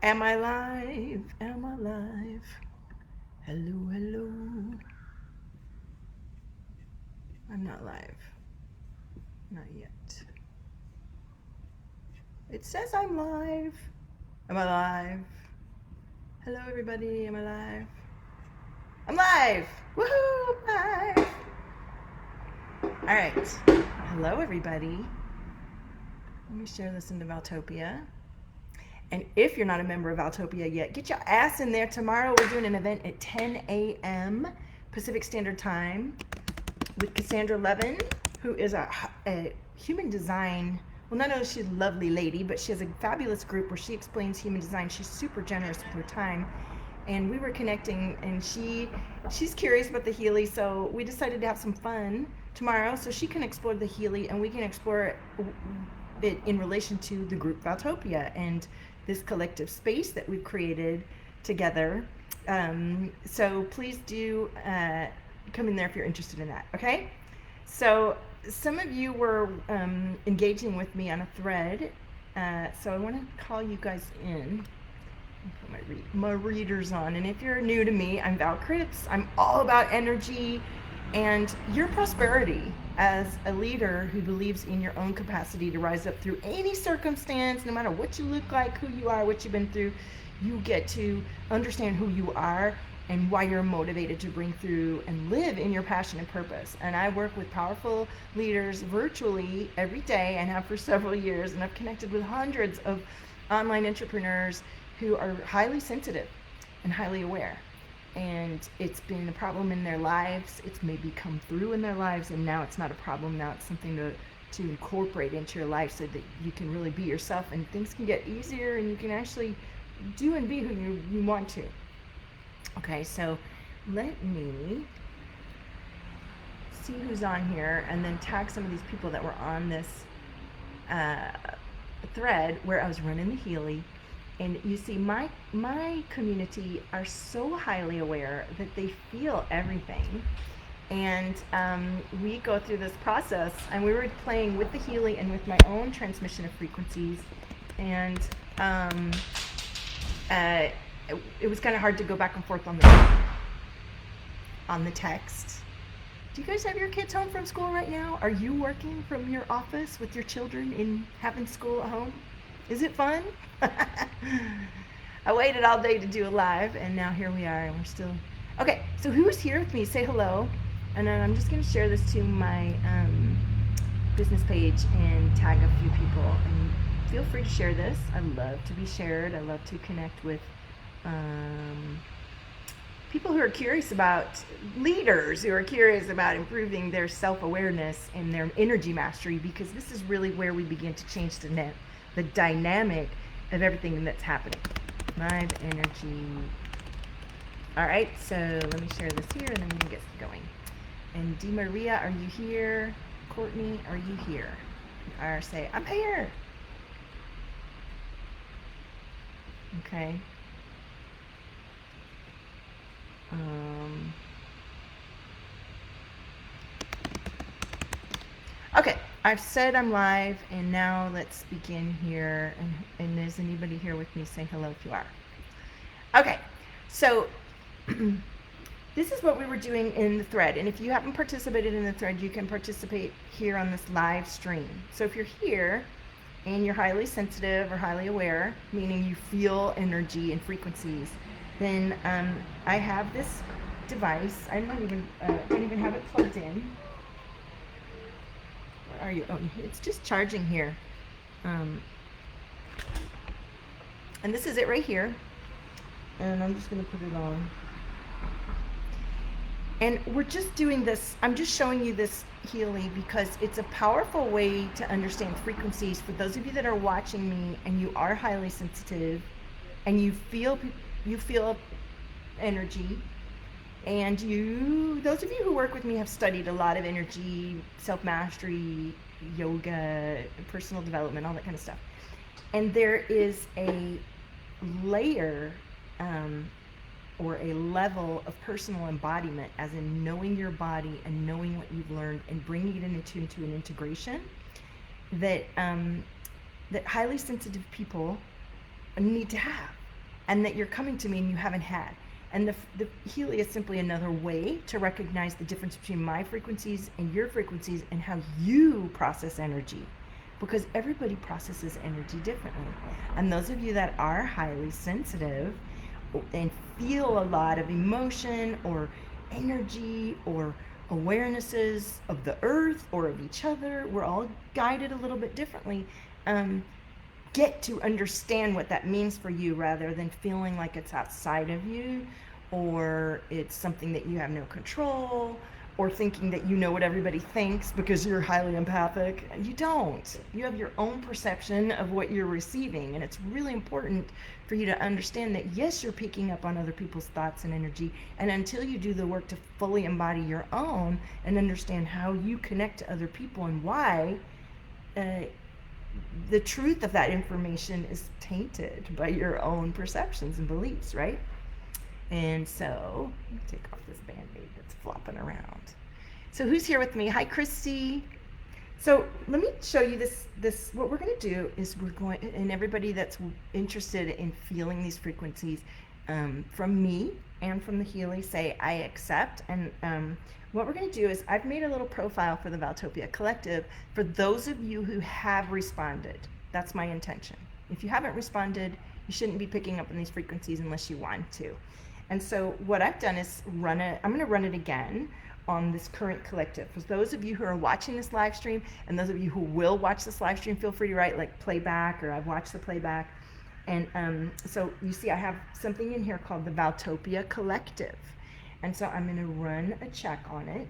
Am I live? Am I live? Hello, hello. I'm not live. Not yet. It says I'm live. Am I live? Hello, everybody. Am I live? I'm live! Woohoo! I'm live! All right. Hello, everybody. Let me share this into Valtopia. And if you're not a member of Valtopia yet, get your ass in there. Tomorrow we're doing an event at 10 a.m. Pacific Standard Time with Cassandra Levin, who is a human design. Well, not only is she a lovely lady, but she has a fabulous group where she explains human design. She's super generous with her time. And we were connecting, and she's curious about the Healy, so we decided to have some fun tomorrow so she can explore the Healy and we can explore it in relation to the group Valtopia and this collective space that we've created together. So please do come in there if you're interested in that, okay? So some of you were engaging with me on a thread, so I want to call you guys in. Put my readers on, and if you're new to me, I'm Val Kritz. I'm all about energy and your prosperity as a leader who believes in your own capacity to rise up through any circumstance, no matter what you look like, who you are, what you've been through. You get to understand who you are and why you're motivated to bring through and live in your passion and purpose. And I work with powerful leaders virtually every day and have for several years, and I've connected with hundreds of online entrepreneurs who are highly sensitive and highly aware. And it's been a problem in their lives. It's maybe come through in their lives, and now it's not a problem. Now it's something to incorporate into your life so that you can really be yourself and things can get easier and you can actually do and be who you want to. Okay, so let me see who's on here and then tag some of these people that were on this thread where I was running the Healy. And you see, my community are so highly aware that they feel everything. And we go through this process, and we were playing with the Healy and with my own transmission of frequencies. And it was kind of hard to go back and forth on the text. Do you guys have your kids home from school right now? Are you working from your office with your children in having school at home? Is it fun? I waited all day to do a live, and now here we are, and we're still... Okay, so who's here with me? Say hello. And then I'm just going to share this to my business page and tag a few people. And feel free to share this. I love to be shared. I love to connect with people who are curious about leaders, who are curious about improving their self-awareness and their energy mastery, because this is really where we begin to change the dynamic of everything that's happening. Live energy. All right, so let me share this here and then we can get going. And Di Maria, are you here? Courtney, are you here? Or say, I'm here. Okay. Okay, I've said I'm live, and now let's begin here. And is anybody here with me? Say hello if you are. Okay, so this is what we were doing in the thread. And if you haven't participated in the thread, you can participate here on this live stream. So if you're here and you're highly sensitive or highly aware, meaning you feel energy and frequencies, then I have this device. I don't even have it plugged in. Where are you? Oh, it's just charging here. And this is it right here. And I'm just going to put it on. And we're just doing this. I'm just showing you this Healy because it's a powerful way to understand frequencies. For those of you that are watching me and you are highly sensitive and you feel energy, and those of you who work with me have studied a lot of energy, self-mastery, yoga, personal development, all that kind of stuff. And there is a layer or a level of personal embodiment, as in knowing your body and knowing what you've learned and bringing it into an integration that that highly sensitive people need to have. and that you're coming to me and you haven't had. And the Healy is simply another way to recognize the difference between my frequencies and your frequencies and how you process energy, because everybody processes energy differently. And those of you that are highly sensitive and feel a lot of emotion or energy or awarenesses of the earth or of each other, we're all guided a little bit differently. Get to understand what that means for you rather than feeling like it's outside of you or it's something that you have no control, or thinking that you know what everybody thinks because you're highly empathic. You don't. You have your own perception of what you're receiving, and it's really important for you to understand that yes, you're picking up on other people's thoughts and energy, and until you do the work to fully embody your own and understand how you connect to other people and why, the truth of that information is tainted by your own perceptions and beliefs, right? And so, let me take off this Band-Aid that's flopping around. So who's here with me? Hi, Christy. So let me show you this. What we're going to do is we're going, and everybody that's interested in feeling these frequencies from me and from the Healy, say, I accept. And what we're going to do is I've made a little profile for the Valtopia Collective for those of you who have responded. That's my intention. If you haven't responded, you shouldn't be picking up on these frequencies unless you want to. And so what I've done is I'm going to run it again on this current collective. For those of you who are watching this live stream, and those of you who will watch this live stream, feel free to write like playback, or I've watched the playback. And so you see I have something in here called the Valtopia Collective. And so I'm going to run a check on it.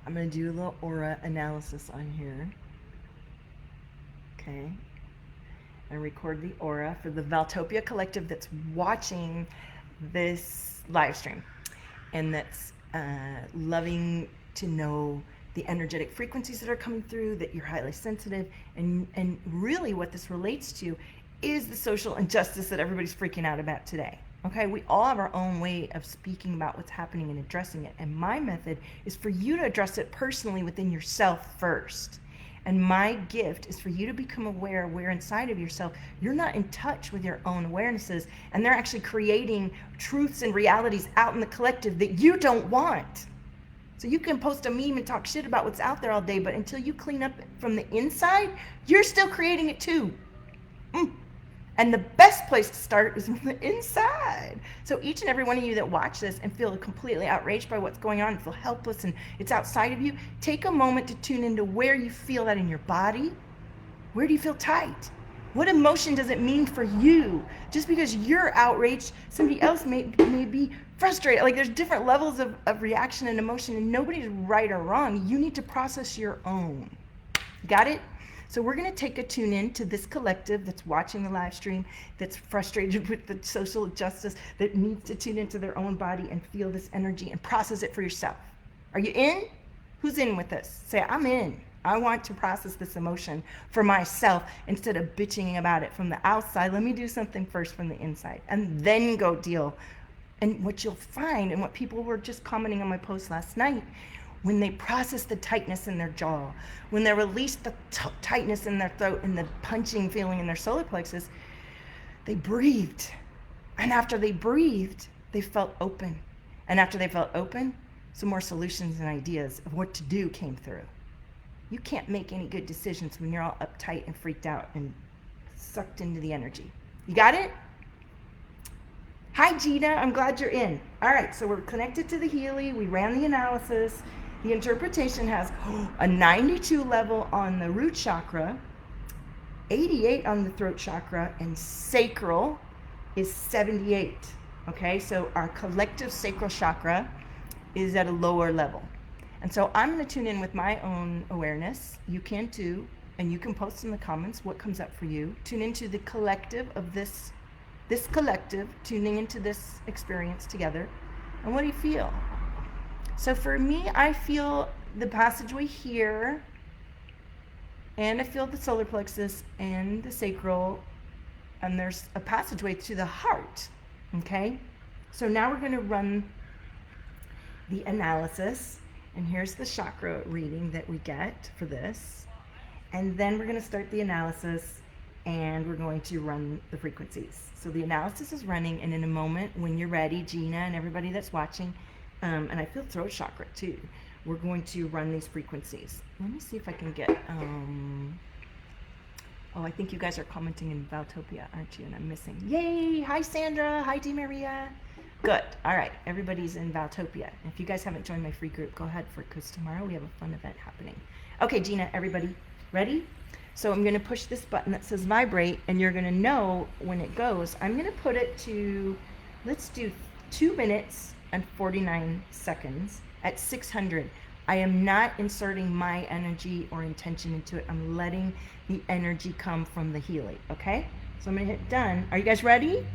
I'm going to do a little aura analysis on here. Okay. And record the aura for the Valtopia Collective that's watching this live stream and that's loving to know the energetic frequencies that are coming through, that you're highly sensitive, and really what this relates to is the social injustice that everybody's freaking out about today. Okay, we all have our own way of speaking about what's happening and addressing it, and my method is for you to address it personally within yourself first. And my gift is for you to become aware where inside of yourself you're not in touch with your own awarenesses, and they're actually creating truths and realities out in the collective that you don't want. So you can post a meme and talk shit about what's out there all day, but until you clean up from the inside, you're still creating it too. And the best place to start is from the inside. So each and every one of you that watch this and feel completely outraged by what's going on and feel helpless and it's outside of you, take a moment to tune into where you feel that in your body. Where do you feel tight? What emotion does it mean for you? Just because you're outraged, somebody else may be frustrated. Like there's different levels of reaction and emotion, and nobody's right or wrong. You need to process your own. Got it? So we're going to take a tune in to this collective that's watching the live stream, that's frustrated with the social justice, that needs to tune into their own body and feel this energy and process it for yourself. Are you in? Who's in with this? Say, I'm in. I want to process this emotion for myself instead of bitching about it from the outside. Let me do something first from the inside and then go deal. And what you'll find, and what people were just commenting on my post last night, when they process the tightness in their jaw, when they release the tightness in their throat and the punching feeling in their solar plexus, they breathed. And after they breathed, they felt open. And after they felt open, some more solutions and ideas of what to do came through. You can't make any good decisions when you're all uptight and freaked out and sucked into the energy. You got it? Hi, Gina. I'm glad you're in. All right, so we're connected to the Healy. We ran the analysis. The interpretation has a 92 level on the root chakra, 88 on the throat chakra, and sacral is 78. Okay, so our collective sacral chakra is at a lower level. And so I'm going to tune in with my own awareness. You can too, and you can post in the comments what comes up for you. Tune into the collective of this collective, tuning into this experience together. And what do you feel? So for me, I feel the passageway here, and I feel the solar plexus and the sacral, and there's a passageway to the heart. Okay? So now we're going to run the analysis, and here's the chakra reading that we get for this. And then we're going to start the analysis, and we're going to run the frequencies. So the analysis is running, and in a moment, when you're ready, Gina and everybody that's watching, and I feel throat chakra too, we're going to run these frequencies. Let me see if I can get, oh, I think you guys are commenting in Valtopia, aren't you? And I'm missing. Yay! Hi, Sandra. Hi, DeMaria. Good. All right. Everybody's in Valtopia. If you guys haven't joined my free group, go ahead, because tomorrow we have a fun event happening. Okay, Gina, everybody, ready? So I'm going to push this button that says vibrate, and you're going to know when it goes. I'm going to put it to, let's do 2 minutes and 49 seconds at 600. I am not inserting my energy or intention into it. I'm letting the energy come from the Healy, okay? So I'm going to hit done. Are you guys ready?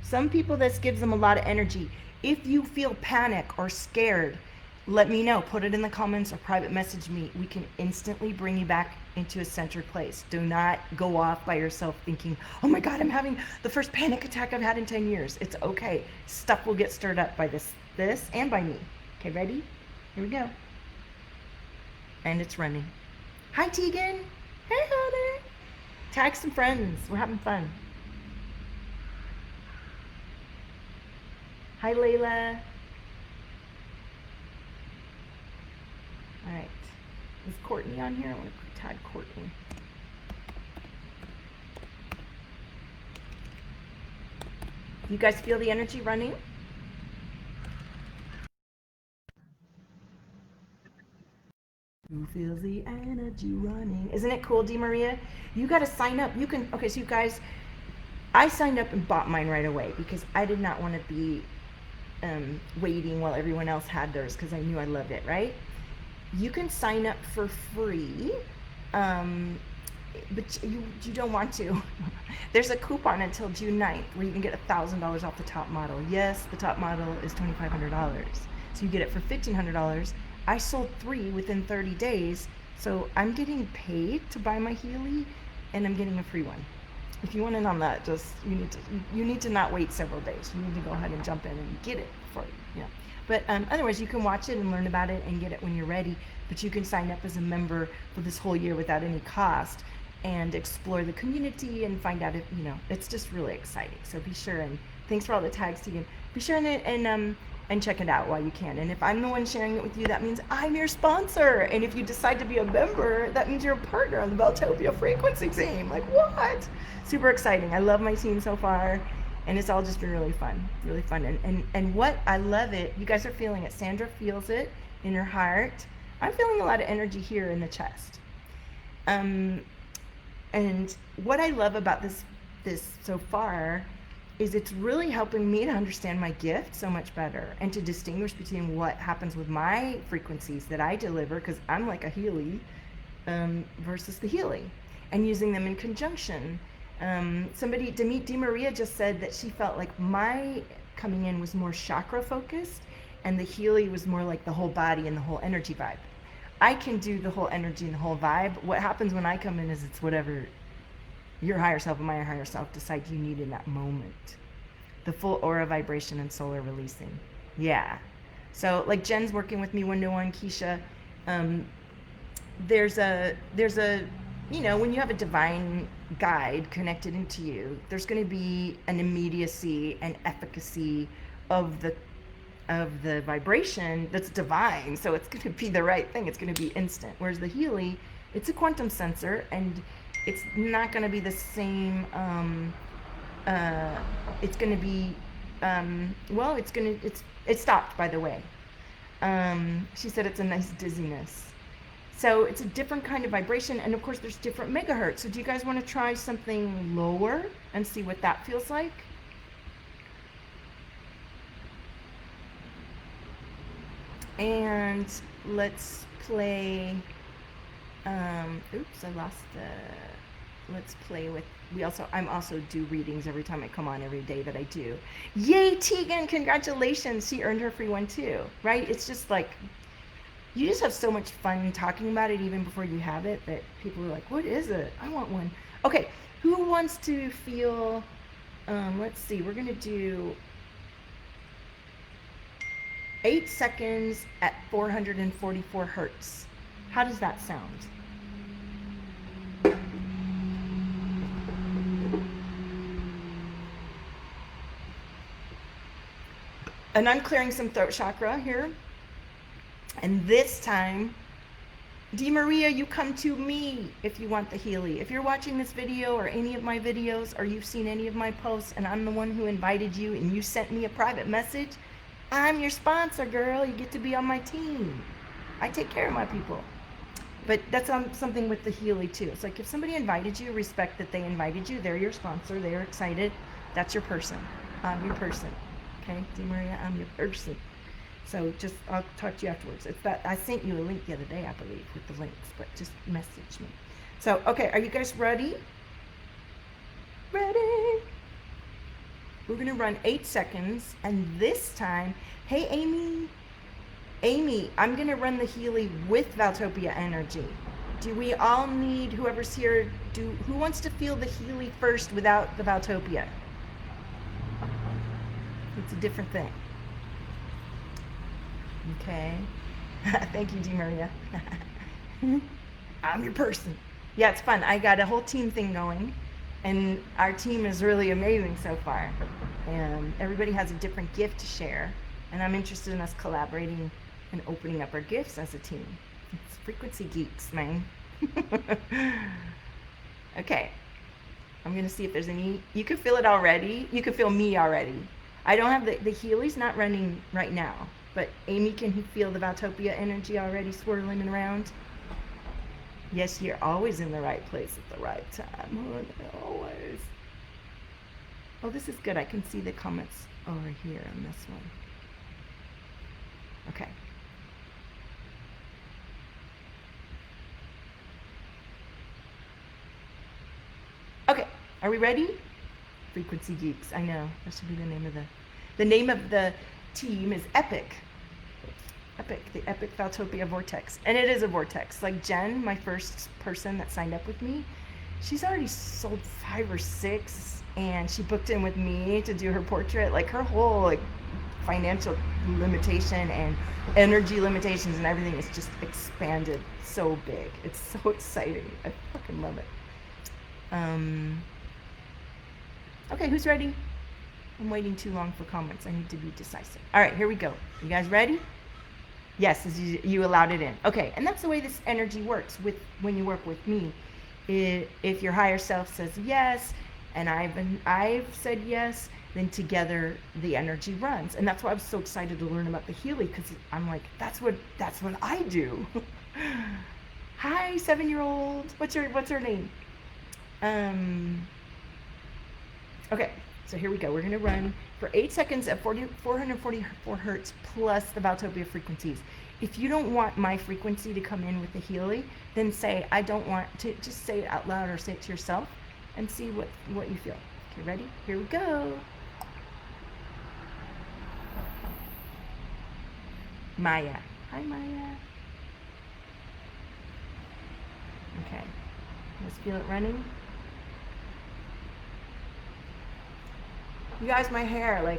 Some people, this gives them a lot of energy. If you feel panic or scared, let me know. Put it in the comments or private message me. We can instantly bring you back into a centered place. Do not go off by yourself thinking, oh my God, I'm having the first panic attack I've had in 10 years. It's okay. Stuff will get stirred up by this and by me. Okay, ready? Here we go. And it's running. Hi, Tegan. Hey, Hunter. Tag some friends. We're having fun. Hi, Layla. All right. Is Courtney on here? I want to tag Courtney. You guys feel the energy running? Who feels the energy running? Isn't it cool, DeMaria? You got to sign up. You can, okay, so you guys, I signed up and bought mine right away because I did not want to be waiting while everyone else had theirs because I knew I loved it, right? You can sign up for free, but you don't want to. There's a coupon until June 9th where you can get $1,000 off the top model. Yes, the top model is $2,500. So you get it for $1,500. I sold 3 within 30 days, so I'm getting paid to buy my Healy, and I'm getting a free one. If you want in on that, just you need to not wait several days. You need to go ahead and jump in and get it before you know. But otherwise, you can watch it and learn about it and get it when you're ready. But you can sign up as a member for this whole year without any cost and explore the community and find out if, you know, it's just really exciting. So be sure, and thanks for all the tags, Tegan. Be sure and check it out while you can. And if I'm the one sharing it with you, that means I'm your sponsor. And if you decide to be a member, that means you're a partner on the Valtopia frequency team. Like, what? Super exciting. I love my team so far. And it's all just been really fun, really fun. And what I love it, you guys are feeling it. Sandra feels it in her heart. I'm feeling a lot of energy here in the chest. And what I love about this so far is it's really helping me to understand my gift so much better and to distinguish between what happens with my frequencies that I deliver, because I'm like a Healy, versus the Healy, and using them in conjunction. Somebody, DeMaria just said that she felt like my coming in was more chakra focused and the Healy was more like the whole body and the whole energy vibe. I can do the whole energy and the whole vibe. What happens when I come in is it's whatever your higher self and my higher self decide you need in that moment. The full aura vibration and solar releasing. Yeah. So like Jen's working with me 1-to-1, Keisha. There's a, you know, when you have a divine guide connected into you, there's going to be an immediacy and efficacy of the vibration that's divine. So it's going to be the right thing. It's going to be instant. Whereas the Healy, it's a quantum sensor, and it's not going to be the same. It's going to be, well, it's stopped, by the way. She said it's a nice dizziness. So it's a different kind of vibration, and of course there's different megahertz. So do you guys want to try something lower and see what that feels like? And let's play, oops, I lost the, let's play with, I'm also do readings every time I come on, every day that I do. Yay, Tegan, congratulations. She earned her free one too, right? It's just like, you just have so much fun talking about it even before you have it that people are like, what is it? I want one. Okay, who wants to feel, let's see, we're gonna do 8 seconds at 444 hertz. How does that sound? And I'm clearing some throat chakra here. And this time, Di Maria, you come to me if you want the Healy. If you're watching this video or any of my videos, or you've seen any of my posts and I'm the one who invited you and you sent me a private message, I'm your sponsor, girl. You get to be on my team. I take care of my people. But that's something with the Healy too. It's like if somebody invited you, respect that they invited you. They're your sponsor. They're excited. That's your person. I'm your person. Okay, Di Maria, I'm your person. So just, I'll talk to you afterwards. It's that, I sent you a link the other day, I believe, with the links, but just message me. So, okay, are you guys ready? Ready? We're gonna run 8 seconds, and this time, hey Amy, I'm gonna run the Healy with Valtopia energy. Do we all need, whoever's here, who wants to feel the Healy first without the Valtopia? It's a different thing. Okay. Thank you, Di Maria. I'm your person. Yeah, it's fun. I got a whole team thing going, and our team is really amazing so far. And everybody has a different gift to share, and I'm interested in us collaborating and opening up our gifts as a team. It's frequency geeks, man. Okay. I'm going to see if there's any. You can feel it already. You can feel me already. I don't have the Healy's not running right now. But Amy, can you feel the Valtopia energy already swirling around? Yes, you're always in the right place at the right time. Always. Oh, this is good. I can see the comments over here on this one. Okay. Okay, are we ready? Frequency Geeks. I know. That should be the name of the team is Epic. The Epic Valtopia Vortex. And it is a vortex. Like Jen, my first person that signed up with me, she's already sold 5 or 6, and she booked in with me to do her portrait. Like her whole financial limitation and energy limitations and everything is just expanded so big. It's so exciting. I fucking love it. Okay, who's ready? I'm waiting too long for comments. I need to be decisive. All right, here we go. You guys ready? Yes, you allowed it in. Okay, and that's the way this energy works when you work with me. If your higher self says yes, and I've said yes, then together the energy runs. And that's why I was so excited to learn about the Healy, because I'm like, that's what I do. Hi, 7-year-old. What's her name? Okay. So here we go. We're going to run for 8 seconds at 444 hertz plus the Valtopia frequencies. If you don't want my frequency to come in with the Healy, then say, I don't want to. Just say it out loud or say it to yourself and see what you feel. Okay, ready? Here we go. Maya. Hi, Maya. Okay. Let's feel it running. You guys, my hair,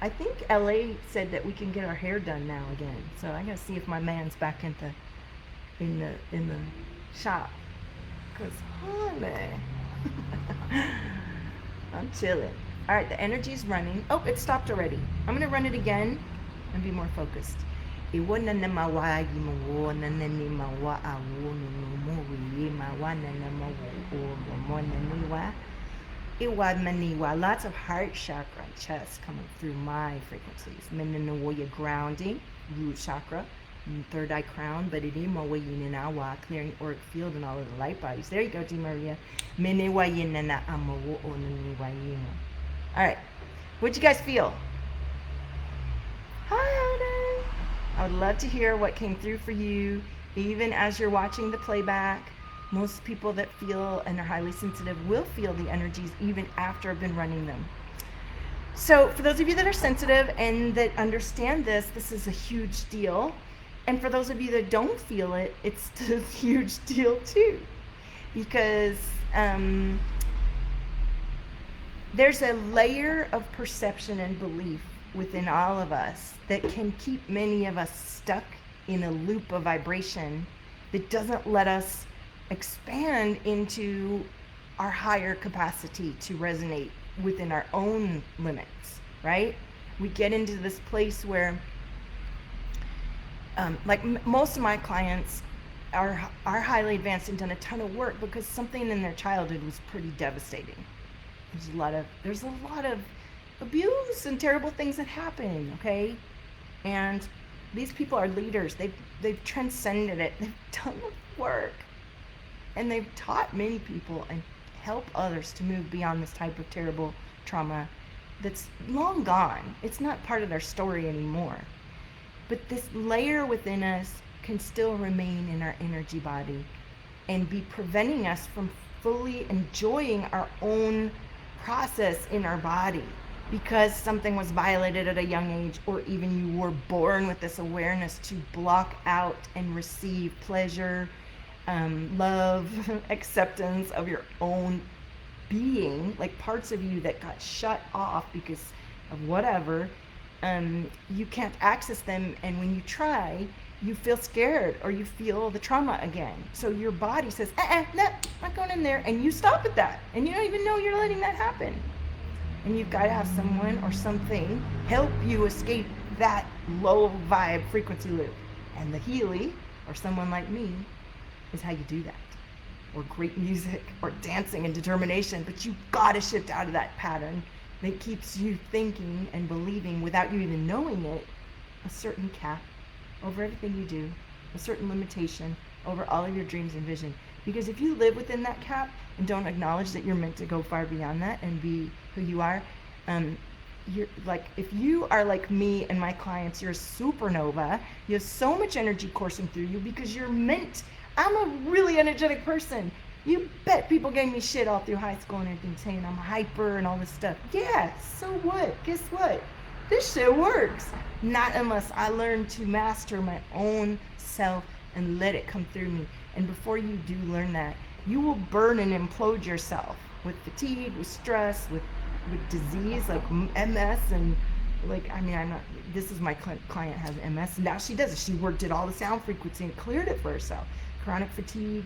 I think LA said that we can get our hair done now again. So I gotta see if my man's back in the shop. Cause honey, I'm chilling. All right, the energy's running. Oh, it stopped already. I'm gonna run it again and be more focused. Lots of heart chakra and chest coming through my frequencies. Meninawa grounding, root chakra, third eye crown, but it is clearing auric field and all of the light bodies. There you go, Di Maria. All right, what'd you guys feel? Hi, honey. I would love to hear what came through for you, even as you're watching the playback. Most people that feel and are highly sensitive will feel the energies even after I've been running them. So for those of you that are sensitive and that understand this is a huge deal. And for those of you that don't feel it, it's a huge deal too. Because there's a layer of perception and belief within all of us that can keep many of us stuck in a loop of vibration that doesn't let us expand into our higher capacity to resonate within our own limits, right? we get into this place where, most of my clients are highly advanced and done a ton of work because something in their childhood was pretty devastating. There's a lot of abuse and terrible things that happen, okay? And these people are leaders. They've transcended it. They've done the work. And they've taught many people and help others to move beyond this type of terrible trauma that's long gone. It's not part of their story anymore. But this layer within us can still remain in our energy body and be preventing us from fully enjoying our own process in our body because something was violated at a young age, or even you were born with this awareness to block out and receive pleasure, love, acceptance of your own being, like parts of you that got shut off because of whatever. You can't access them, and when you try, you feel scared or you feel the trauma again. So your body says, no, not going in there, and you stop at that, and you don't even know you're letting that happen. And you've got to have someone or something help you escape that low vibe frequency loop. And the Healy, or someone like me, is how you do that. Or great music, or dancing and determination, but you've got to shift out of that pattern that keeps you thinking and believing, without you even knowing it, a certain cap over everything you do, a certain limitation over all of your dreams and vision. Because if you live within that cap and don't acknowledge that you're meant to go far beyond that and be who you are, you're like, if you are like me and my clients, you're a supernova. You have so much energy coursing through you because you're meant. I'm a really energetic person. You bet people gave me shit all through high school and everything, saying I'm hyper and all this stuff. Yeah, so what? Guess what? This shit works. Not unless I learn to master my own self and let it come through me. And before you do learn that, you will burn and implode yourself with fatigue, with stress, with disease like MS, and this is my client has MS, and now she does it. She worked at all the sound frequency and cleared it for herself. Chronic fatigue.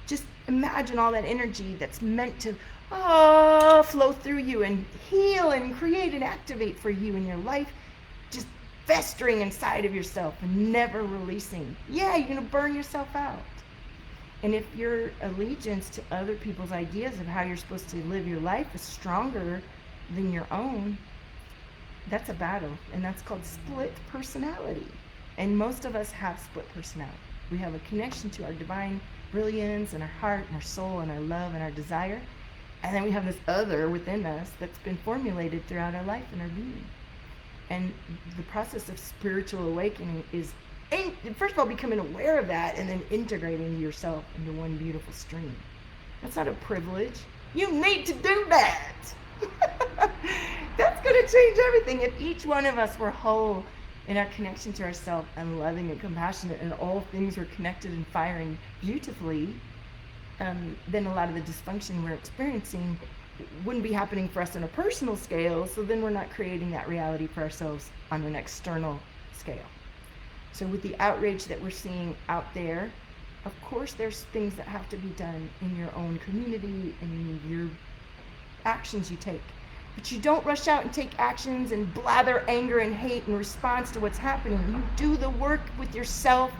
Just imagine all that energy that's meant to flow through you and heal and create and activate for you in your life, just festering inside of yourself and never releasing. Yeah, you're going to burn yourself out. And if your allegiance to other people's ideas of how you're supposed to live your life is stronger than your own, that's a battle. And that's called split personality. And most of us have split personality. We have a connection to our divine brilliance and our heart and our soul and our love and our desire. And then we have this other within us that's been formulated throughout our life and our being. And the process of spiritual awakening is, first of all, becoming aware of that and then integrating yourself into one beautiful stream. That's not a privilege. You need to do that. That's going to change everything. If each one of us were whole in our connection to ourselves and loving and compassionate, and all things were connected and firing beautifully, then a lot of the dysfunction we're experiencing wouldn't be happening for us on a personal scale, so then we're not creating that reality for ourselves on an external scale. So with the outrage that we're seeing out there, of course there's things that have to be done in your own community and in your actions you take. But you don't rush out and take actions and blather anger and hate in response to what's happening. You do the work with yourself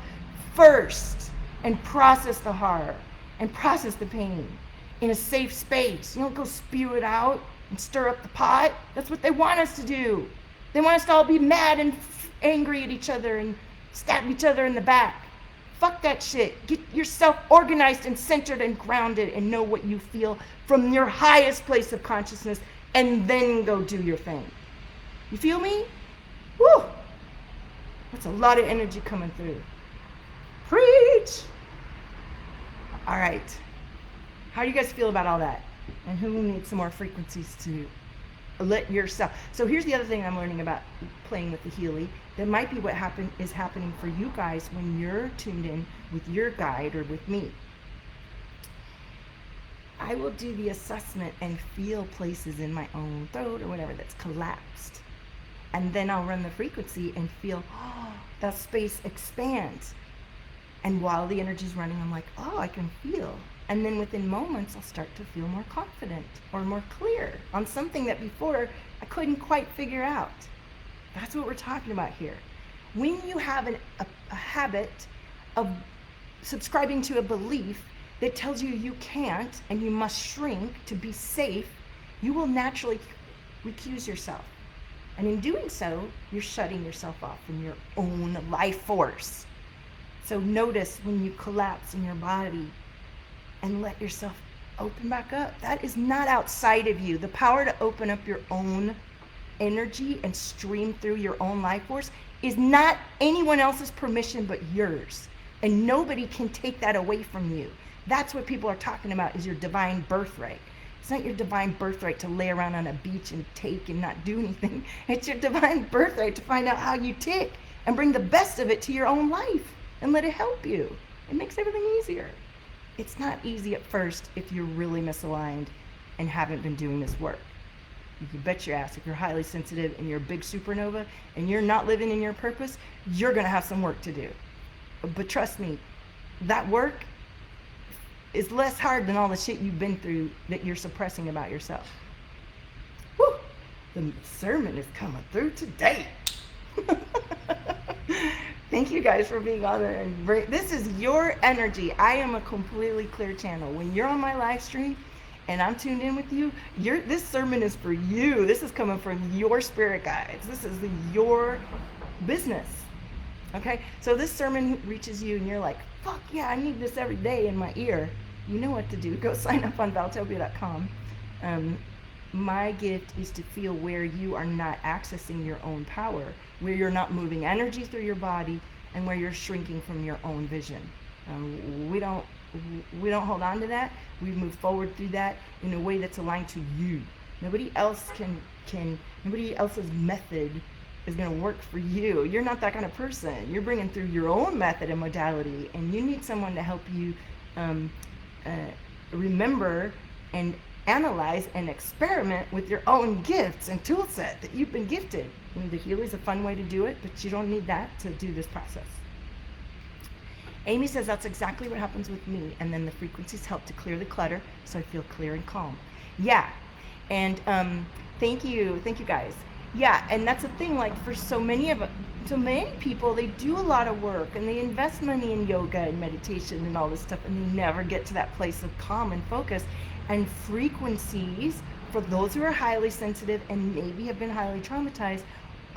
first and process the horror and process the pain in a safe space. You don't go spew it out and stir up the pot. That's what they want us to do. They want us to all be mad and angry at each other and stab each other in the back. Fuck that shit. Get yourself organized and centered and grounded and know what you feel from your highest place of consciousness, and then go do your thing. You feel me? Woo! That's a lot of energy coming through. Preach! All right. How do you guys feel about all that? And who needs some more frequencies to let yourself? So here's the other thing I'm learning about playing with the Healy. That might be what is happening for you guys when you're tuned in with your guide or with me. I will do the assessment and feel places in my own throat or whatever that's collapsed. And then I'll run the frequency and feel, that space expands. And while the energy's running, I'm like, I can feel. And then within moments, I'll start to feel more confident or more clear on something that before I couldn't quite figure out. That's what we're talking about here. When you have a habit of subscribing to a belief that tells you you can't and you must shrink to be safe, you will naturally recuse yourself. And in doing so, you're shutting yourself off from your own life force. So notice when you collapse in your body and let yourself open back up. That is not outside of you. The power to open up your own energy and stream through your own life force is not anyone else's permission but yours. And nobody can take that away from you. That's what people are talking about, is your divine birthright. It's not your divine birthright to lay around on a beach and take and not do anything. It's your divine birthright to find out how you tick and bring the best of it to your own life and let it help you. It makes everything easier. It's not easy at first if you're really misaligned and haven't been doing this work. You can bet your ass if you're highly sensitive and you're a big supernova and you're not living in your purpose, you're going to have some work to do. But trust me, that work is less hard than all the shit you've been through that you're suppressing about yourself. Woo! The sermon is coming through today. Thank you guys for being on there. This is your energy. I am a completely clear channel. When you're on my live stream and I'm tuned in with you, this sermon is for you. This is coming from your spirit guides. This is your business. Okay? So this sermon reaches you and you're like, fuck yeah, I need this every day in my ear. You know what to do. Go sign up on Valtopia.com. My gift is to feel where you are not accessing your own power, where you're not moving energy through your body, and where you're shrinking from your own vision. We don't hold on to that. We move forward through that in a way that's aligned to you. Nobody else nobody else's method is going to work for you. You're not that kind of person. You're bringing through your own method and modality, and you need someone to help you remember and analyze and experiment with your own gifts and tool set that you've been gifted. And the Healy is a fun way to do it, but you don't need that to do this process. Amy says that's exactly what happens with me, and then the frequencies help to clear the clutter so I feel clear and calm. Yeah, and thank you guys. Yeah, and that's the thing, like for so many people, they do a lot of work and they invest money in yoga and meditation and all this stuff, and they never get to that place of calm and focus. And frequencies, for those who are highly sensitive and maybe have been highly traumatized,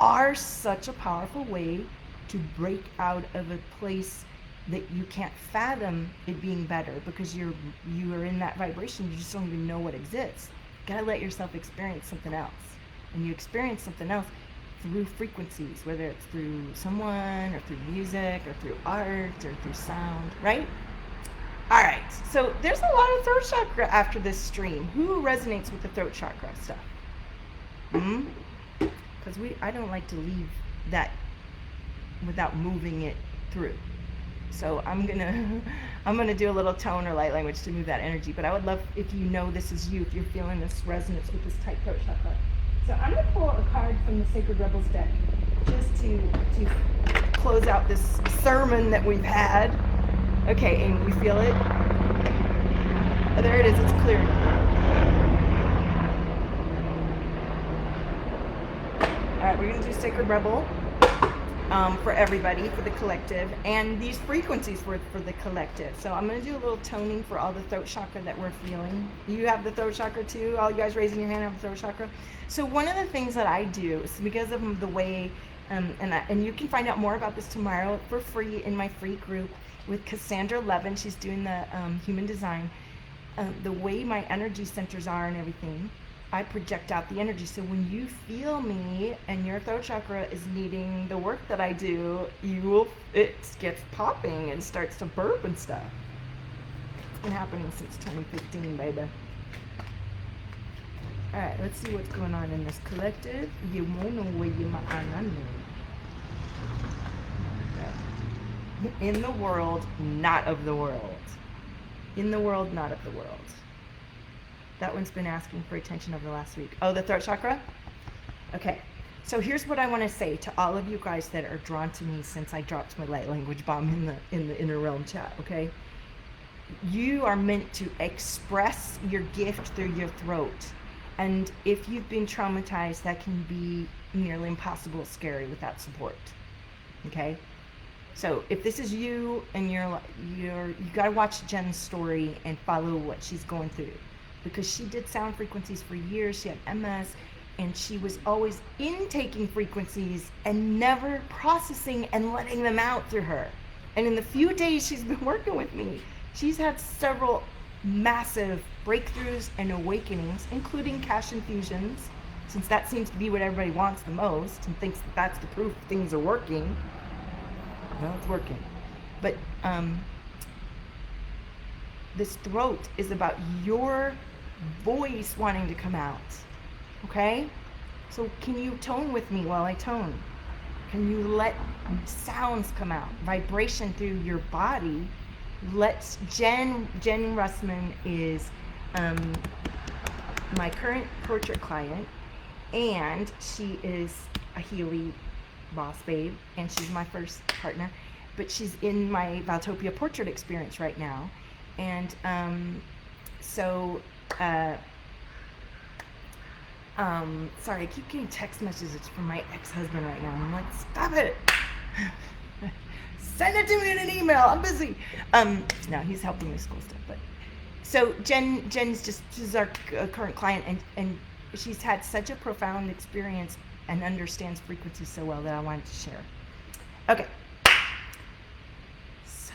are such a powerful way to break out of a place that you can't fathom it being better, because you are in that vibration. You just don't even know what exists. You gotta let yourself experience something else. And you experience something else through frequencies, whether it's through someone or through music or through art or through sound, right? All right, so there's a lot of throat chakra after this stream. Who resonates with the throat chakra stuff? Because I don't like to leave that without moving it through. So I'm gonna do a little tone or light language to move that energy. But I would love if you know this is you, if you're feeling this resonance with this tight throat chakra. So I'm gonna pull a card from the Sacred Rebels deck just to close out this sermon that we've had. Okay, and we feel it. Oh, there it is. It's clear. All right, we're gonna do Sacred Rebel for everybody, for the collective, and these frequencies for the collective. So I'm gonna do a little toning for all the throat chakra that we're feeling. You have the throat chakra too. All you guys raising your hand have the throat chakra. So one of the things that I do is because of the way, and you can find out more about this tomorrow for free in my free group with Cassandra Levin. She's doing the human design. The way my energy centers are and everything, I project out the energy. So when you feel me and your throat chakra is needing the work that I do, it gets popping and starts to burp and stuff. It's been happening since 2015, baby. All right, let's see what's going on in this collective. In the world, not of the world. In the world, not of the world. That one's been asking for attention over the last week. Oh, the throat chakra? Okay. So here's what I want to say to all of you guys that are drawn to me since I dropped my light language bomb in the inner realm chat, okay? You are meant to express your gift through your throat. And if you've been traumatized, that can be nearly impossible, scary without support. Okay? So if this is you and you got to watch Jen's story and follow what she's going through, because she did sound frequencies for years. She had MS, and she was always intaking frequencies and never processing and letting them out through her. And in the few days she's been working with me, she's had several massive breakthroughs and awakenings, including cash infusions, since that seems to be what everybody wants the most and thinks that that's the proof things are working. Well, it's working. But this throat is about your voice wanting to come out. Okay? So can you tone with me while I tone? Can you let sounds come out? Vibration through your body. Let's Jen Russman is my current portrait client, and she is a Healy boss babe, and she's my first partner, but she's in my Valtopia portrait experience right now. And sorry, I keep getting text messages from my ex-husband right now. I'm like, stop it. Send it to me in an email. I'm busy. No, he's helping me school stuff. But so she's our current client, and she's had such a profound experience and understands frequency so well that I wanted to share. Okay. So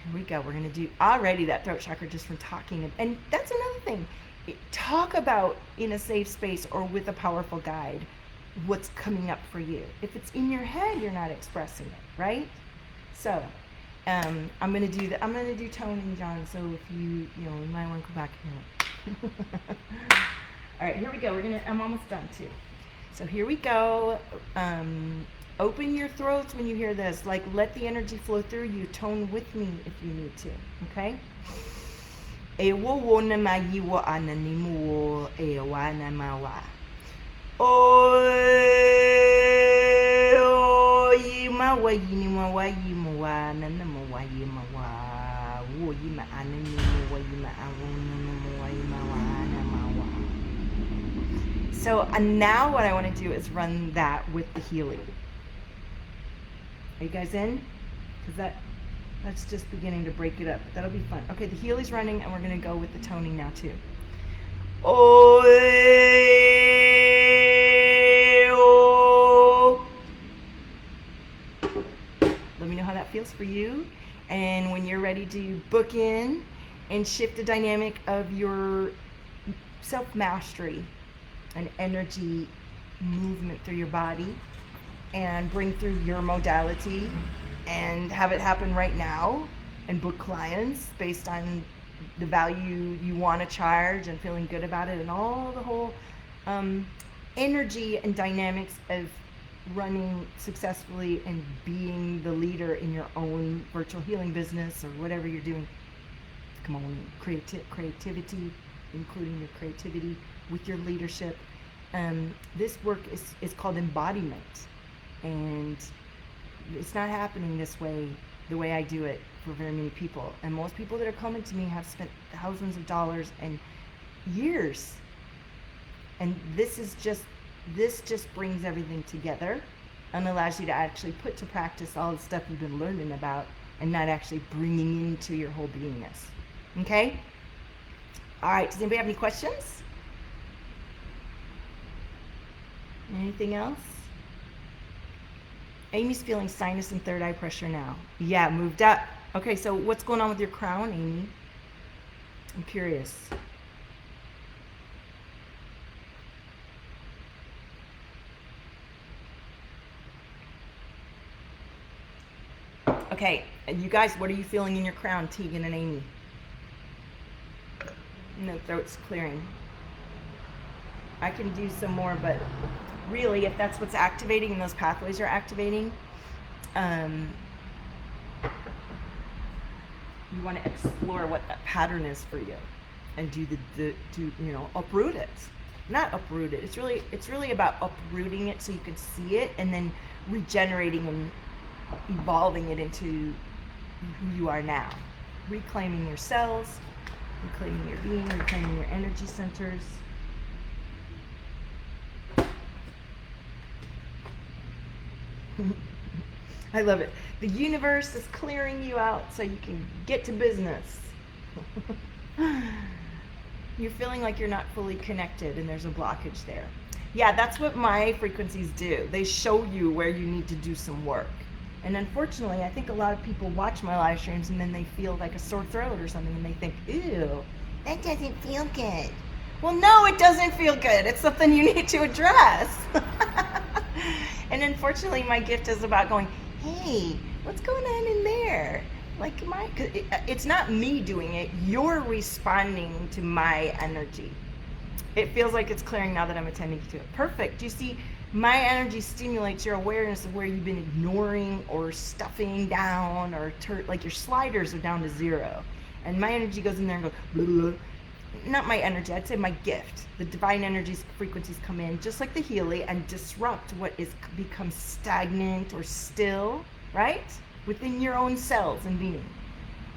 here we go. We're gonna do already that throat chakra just from talking, and that's another thing. Talk about in a safe space or with a powerful guide what's coming up for you. If it's in your head, you're not expressing it, right? So I'm gonna do that. I'm gonna do toning, John. So if you might want to go back here. All right, here we go. I'm almost done too. So here we go. Open your throats when you hear this. Like, let the energy flow through you. Tone with me if you need to. Okay. E wo wo na ma yi wo ananimu wo e wa na ma wa. O yi ma wa yi ni ma wa yi ma wa na na ma wa yi ma wa. Wo yi ma ananimu wa yi ma awo na na ma wa yi ma wa na ma wa. So now what I want to do is run that with the Healy. Are you guys in? Because that's just beginning to break it up. But that'll be fun. Okay, the Healy's running, and we're going to go with the toning now, too. Oh, let me know how that feels for you. And when you're ready to book in and shift the dynamic of your self-mastery and energy movement through your body, and bring through your modality and have it happen right now, and book clients based on the value you want to charge and feeling good about it, and all the whole energy and dynamics of running successfully and being the leader in your own virtual healing business or whatever you're doing. Come on, creativity, including your creativity with your leadership. This work is called embodiment, and it's not happening this way, the way I do it, for very many people. And most people that are coming to me have spent thousands of dollars and years. And this just brings everything together and allows you to actually put to practice all the stuff you've been learning about and not actually bringing into your whole beingness. Okay? All right, does anybody have any questions? Anything else? Amy's feeling sinus and third eye pressure now. Yeah, moved up. Okay, so what's going on with your crown, Amy? I'm curious. Okay, you guys, what are you feeling in your crown, Tegan and Amy? No, throat's clearing. I can do some more, but really, if that's what's activating and those pathways are activating, you want to explore what that pattern is for you, and uproot it. Not uproot it. It's really about uprooting it so you can see it, and then regenerating and evolving it into who you are now. Reclaiming your cells, reclaiming your being, reclaiming your energy centers. I love it. The universe is clearing you out so you can get to business. You're feeling like you're not fully connected and there's a blockage there. Yeah, that's what my frequencies do. They show you where you need to do some work. And unfortunately, I think a lot of people watch my live streams and then they feel like a sore throat or something and they think, ew, that doesn't feel good. Well, no, it doesn't feel good. It's something you need to address. And unfortunately, my gift is about going, hey, what's going on in there? Like it's not me doing it. You're responding to my energy. It feels like it's clearing now that I'm attending to it. Perfect. You see, my energy stimulates your awareness of where you've been ignoring or stuffing down, or like your sliders are down to 0. And my energy goes in there and goes, blah, blah. Not my energy, I'd say my gift. The divine energies, frequencies come in, just like the Healy, and disrupt what is becomes stagnant or still, right? Within your own cells and being.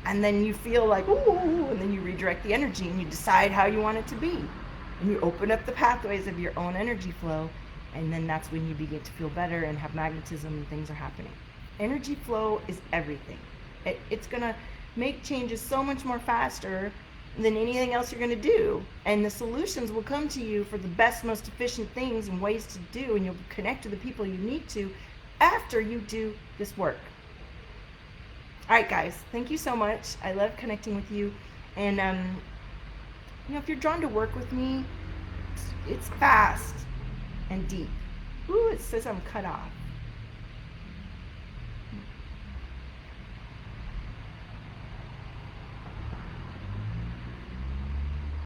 And then you feel like, ooh, and then you redirect the energy and you decide how you want it to be. And you open up the pathways of your own energy flow, and then that's when you begin to feel better and have magnetism and things are happening. Energy flow is everything. It's going to make changes so much more faster than anything else you're going to do. And the solutions will come to you for the best, most efficient things and ways to do, and you'll connect to the people you need to after you do this work. All right, guys, thank you so much. I love connecting with you. And, if you're drawn to work with me, it's fast and deep. Ooh, it says I'm cut off.